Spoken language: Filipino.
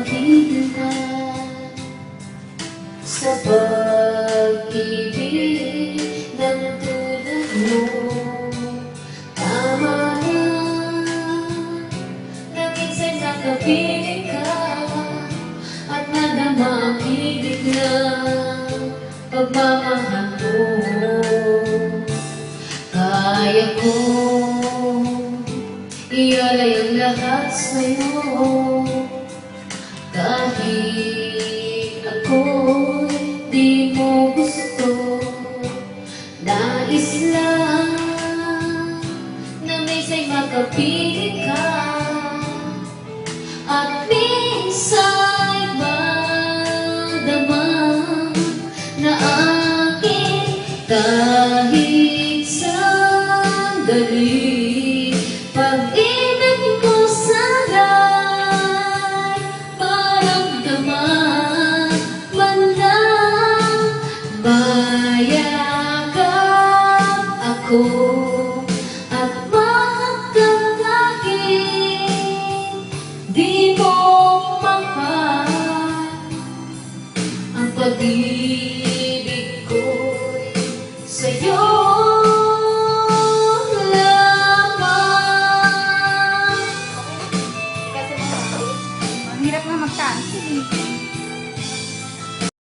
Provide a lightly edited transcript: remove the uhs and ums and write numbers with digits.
makita ka sa pag-ibig ng tulad mo. Tama na na minsan nakapiling ka at nadama ang higit na pagmamahal mo. Kaya ko ialay ang lahat sa'yo kahit ako'y di mo gusto. Nais lang na minsan makapiling ka at minsan madama na akin kahit sandali. Pag-ibig ko sana'y maramdaman man lang mayakap ako.